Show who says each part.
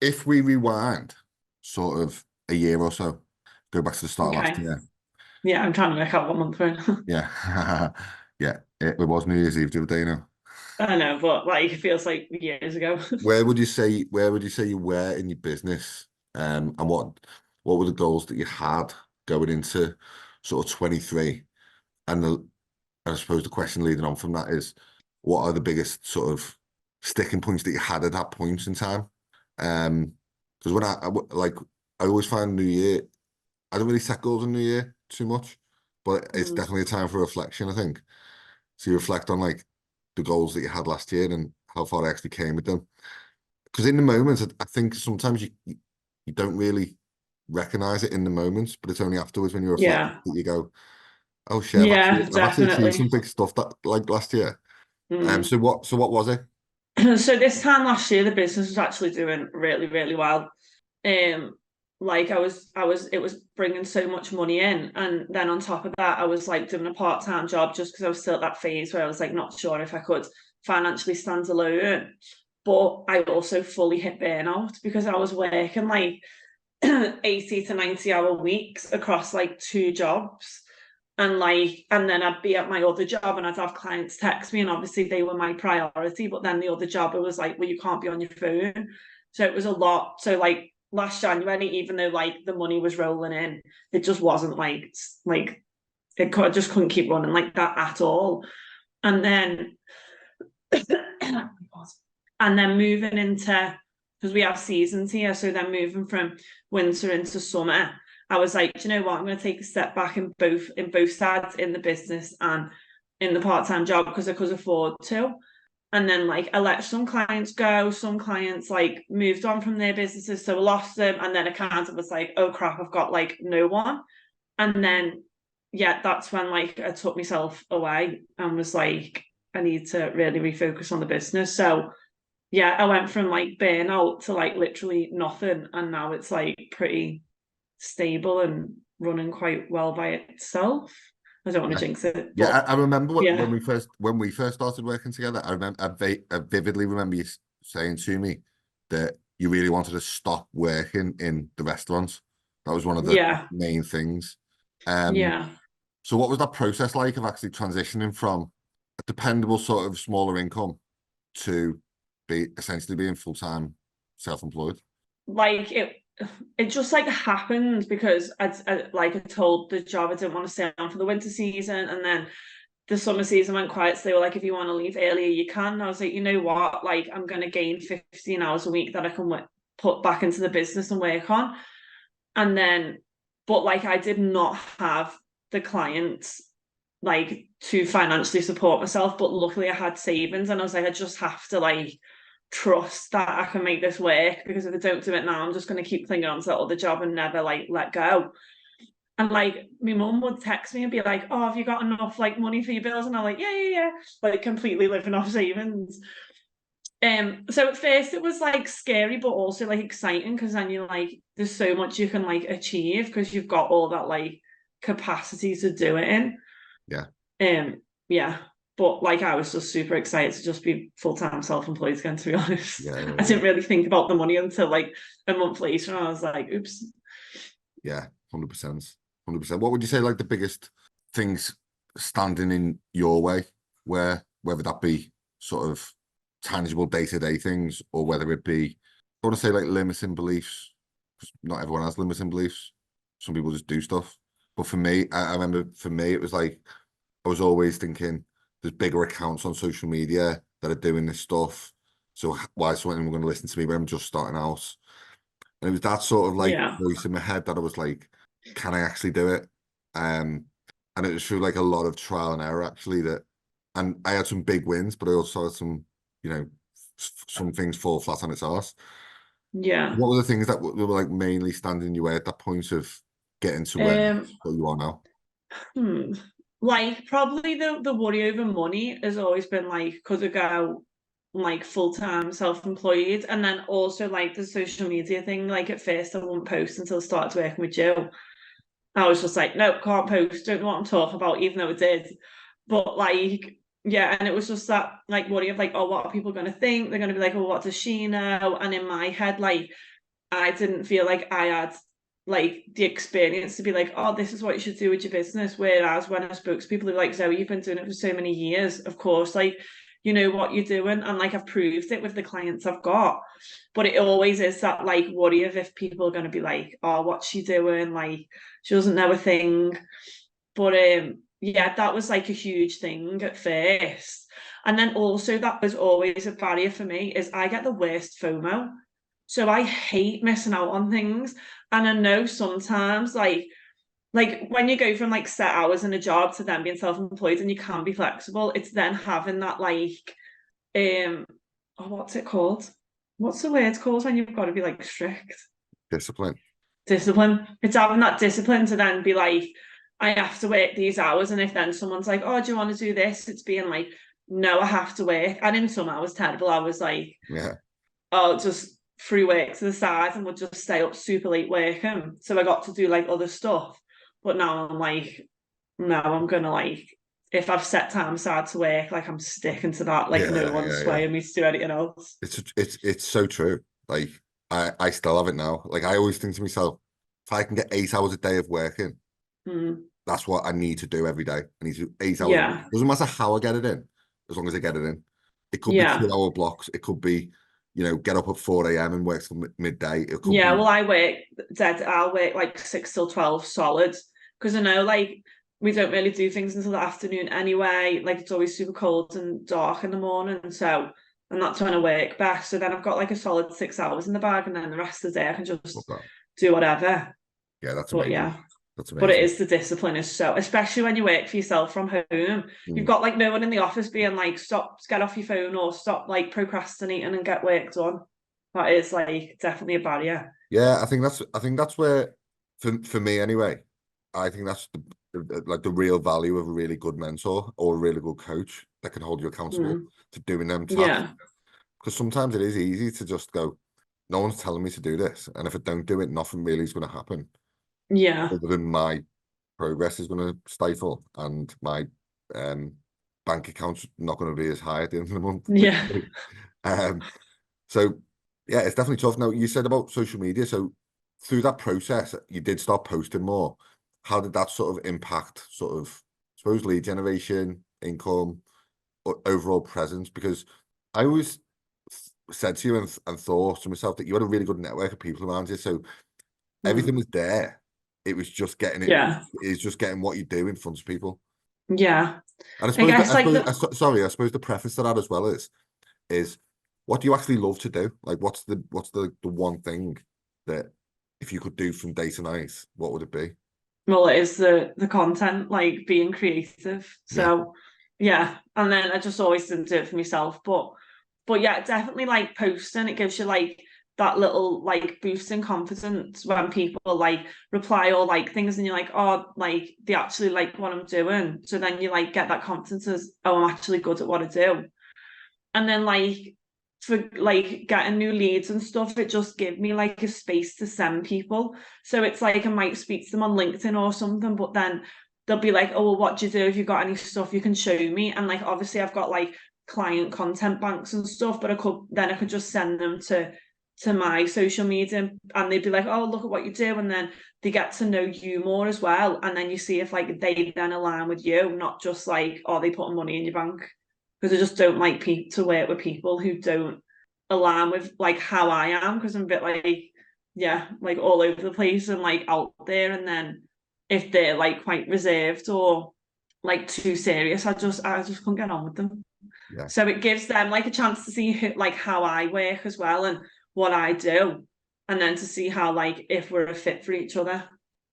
Speaker 1: if we rewind sort of a year or so, go back to the start of last
Speaker 2: Okay.
Speaker 1: year.
Speaker 2: Yeah, I'm trying to work out what month we're in.
Speaker 1: Yeah. Yeah. It was New Year's Eve the other day, you know.
Speaker 2: I know, but like it feels like years ago.
Speaker 1: Where would you say you were in your business? And what were the goals that you had going into sort of 23? And I suppose the question leading on from that is, what are the biggest sort of sticking points that you had at that point in time? Because I always find New Year, I don't really set goals in New Year too much, but it's
Speaker 2: Mm.
Speaker 1: definitely a time for reflection, I think. So you reflect on like the goals that you had last year and how far I actually came with them. Because in the moment, I think sometimes you don't really recognize it in the moment, but it's only afterwards when you reflect
Speaker 2: Yeah.
Speaker 1: that you go, "Oh shit,
Speaker 2: Yeah,
Speaker 1: I've actually achieved some
Speaker 2: definitely.
Speaker 1: big stuff that like last year."
Speaker 2: Mm.
Speaker 1: So what was it?
Speaker 2: So this time last year, the business was actually doing really, really well. Um, like it was bringing so much money in, and then on top of that, I was like doing a part-time job just because I was still at that phase where I was like not sure if I could financially stand alone. But I also fully hit burnout because I was working like 80 to 90-hour weeks across like two jobs. And then I'd be at my other job and I'd have clients text me, and obviously they were my priority. But then the other job, it was like, well, you can't be on your phone. So it was a lot. So like last January, even though like the money was rolling in, it just wasn't like I just couldn't keep running like that at all. And then and then moving into, because we have seasons here, so then moving from winter into summer, I was like, do you know what, I'm going to take a step back in both sides, in the business and in the part-time job, because I could afford to. And then like I let some clients go, some clients like moved on from their businesses, so I lost them. And then I kind of was like, oh crap, I've got like no one. And then yeah, that's when like I took myself away and was like, I need to really refocus on the business. So yeah, I went from like burnout to like literally nothing, and now it's like pretty stable and running quite well by itself. I don't want
Speaker 1: Yeah,
Speaker 2: to jinx it,
Speaker 1: yeah.
Speaker 2: but
Speaker 1: I remember when
Speaker 2: yeah,
Speaker 1: we first started working together. I vividly remember you saying to me that you really wanted to stop working in the restaurants. That was one of the
Speaker 2: yeah,
Speaker 1: main things. Um,
Speaker 2: yeah.
Speaker 1: so what was that process like of actually transitioning from a dependable sort of smaller income to be essentially being full-time self-employed?
Speaker 2: Like it just like happened because I told the job I didn't want to stay on for the winter season, and then the summer season went quiet. So they were like, if you want to leave earlier, you can. And I was like, you know what? Like, I'm going to gain 15 hours a week that I can put back into the business and work on. And then, but like, I did not have the clients like to financially support myself. But luckily, I had savings, and I was like, I just have to like trust that I can make this work, because if I don't do it now, I'm just going to keep clinging on to that other job and never like let go. And like my mum would text me and be like, "Oh, have you got enough like money for your bills?" And I'm like, "Yeah, yeah, yeah." Like completely living off savings. So at first it was like scary, but also like exciting, because then you're like, there's so much you can like achieve because you've got all that like capacity to do it in.
Speaker 1: Yeah,
Speaker 2: Yeah. But like I was just super excited to just be full-time self-employed again, to be honest.
Speaker 1: yeah,
Speaker 2: I
Speaker 1: yeah,
Speaker 2: didn't really think about the money until like a month later, and I was like, oops.
Speaker 1: yeah. 100%, 100%. What would you say like the biggest things standing in your way, whether that be sort of tangible day-to-day things or whether it be, I want to say like limiting beliefs, 'cause not everyone has limiting beliefs. Some people just do stuff. But for me, I remember for me, it was like I was always thinking there's bigger accounts on social media that are doing this stuff. So why is someone going to listen to me when I'm just starting out? And it was that sort of like
Speaker 2: Yeah.
Speaker 1: voice in my head that I was like, can I actually do it? Um, and it was through like a lot of trial and error actually and I had some big wins, but I also had some, some things fall flat on its arse.
Speaker 2: Yeah.
Speaker 1: What were the things that were like mainly standing in your way at that point of getting to
Speaker 2: Um,
Speaker 1: where you are now?
Speaker 2: Hmm. Like probably the worry over money has always been like, could I go like full-time self-employed? And then also like the social media thing. Like at first I wouldn't post until I started working with Joe. I was just like, nope, can't post, don't know what I'm talking about, even though it did. But like, yeah, and it was just that like worry of like, oh, what are people gonna think? They're gonna be like, oh, what does she know? And in my head, like I didn't feel like I had like the experience to be like, oh, this is what you should do with your business. Whereas when I spoke to people who were like, Zoe, you've been doing it for so many years, of course, like you know what you're doing. And like I've proved it with the clients I've got. But it always is that like worry of if people are gonna be like, oh, what's she doing? Like she doesn't know a thing. But yeah, that was like a huge thing at first. And then also that was always a barrier for me is I get the worst FOMO. So I hate missing out on things. And I know sometimes like when you go from like set hours in a job to then being self-employed and you can be flexible, it's then having that like oh, what's it called? What's the word called when you've got to be like strict?
Speaker 1: Discipline.
Speaker 2: Discipline. It's having that discipline to then be like, I have to work these hours. And if then someone's like, oh, do you want to do this? It's being like, no, I have to work. And in some I was terrible. I was like,
Speaker 1: Yeah.
Speaker 2: oh, just free work to the side and would just stay up super late working. So I got to do like other stuff. But now I'm like, no, I'm gonna like if I've set time aside to work, like I'm sticking to that. Like no
Speaker 1: Yeah,
Speaker 2: one's
Speaker 1: yeah, yeah.
Speaker 2: swaying me to do anything else.
Speaker 1: It's so true. Like I still have it now. Like I always think to myself, if I can get 8 hours a day of working,
Speaker 2: Mm,
Speaker 1: that's what I need to do every day. I need to do 8 hours.
Speaker 2: yeah,
Speaker 1: Doesn't matter how I get it in, as long as I get it in. It could be
Speaker 2: yeah,
Speaker 1: 2 hour blocks. It could be, get up at 4 a.m. and work till midday. It could
Speaker 2: yeah.
Speaker 1: be,
Speaker 2: Well, I work dead. I'll work like 6 till 12 solid because I know like we don't really do things until the afternoon anyway. Like it's always super cold and dark in the morning, so and that's when I work best. So then I've got like a solid 6 hours in the bag, and then the rest of the day I can
Speaker 1: what's
Speaker 2: just
Speaker 1: that?
Speaker 2: do whatever.
Speaker 1: Yeah, that's
Speaker 2: But
Speaker 1: amazing.
Speaker 2: yeah.
Speaker 1: That's
Speaker 2: But it
Speaker 1: amazing.
Speaker 2: is the discipline is so, especially when you work for yourself from home, you've
Speaker 1: Mm.
Speaker 2: got like no one in the office being like, stop, get off your phone or stop like procrastinating and get work done. That is like definitely a barrier.
Speaker 1: Yeah, I think that's where, for me anyway, I think that's like the real value of a really good mentor or a really good coach that can hold you accountable
Speaker 2: Mm.
Speaker 1: to doing them tasks.
Speaker 2: Yeah.
Speaker 1: Because sometimes it is easy to just go, no one's telling me to do this, and if I don't do it, nothing really is going to happen.
Speaker 2: Yeah.
Speaker 1: Other than my progress is going to stifle, and my um, bank account's not going to be as high at the end of the month.
Speaker 2: Yeah.
Speaker 1: um, so yeah, it's definitely tough. Now you said about social media, so through that process, you did start posting more. How did that sort of impact, sort of, I suppose, lead generation, income, or overall presence? Because I always said to you and thought to myself that you had a really good network of people around you, so everything
Speaker 2: Mm.
Speaker 1: was there. It was just getting it.
Speaker 2: Yeah.
Speaker 1: It's just getting what you do in front of people.
Speaker 2: Yeah.
Speaker 1: And I
Speaker 2: I
Speaker 1: suppose that
Speaker 2: guess like the
Speaker 1: sorry, I suppose the preface to that as well is what do you actually love to do? Like what's the one thing that if you could do from day to night, what would it be?
Speaker 2: well, it is the content, like being creative.
Speaker 1: Yeah.
Speaker 2: So yeah. And then I just always didn't do it for myself. But yeah, definitely like posting, it gives you like that little like boost in confidence when people like reply or like things and you're like, oh, like they actually like what I'm doing. So then you like get that confidence as, oh, I'm actually good at what I do. And then like for like getting new leads and stuff, it just gave me like a space to send people. So it's like I might speak to them on LinkedIn or something, but then they'll be like, oh, well, what do you do if you got any stuff you can show me? And like obviously I've got like client content banks and stuff, but I could just send them to my social media and they'd be like, oh, look at what you do. And then they get to know you more as well. And then you see if like they then align with you, not just like, oh, they putting money in your bank because I just don't like people to work with people who don't align with like how I am because I'm a bit like yeah like all over the place and like out there and then if they're like quite reserved or like too serious I just can't get on with them
Speaker 1: Yeah.
Speaker 2: so it gives them like a chance to see who, like how I work as well and what I do and then to see how like if we're a fit for each other.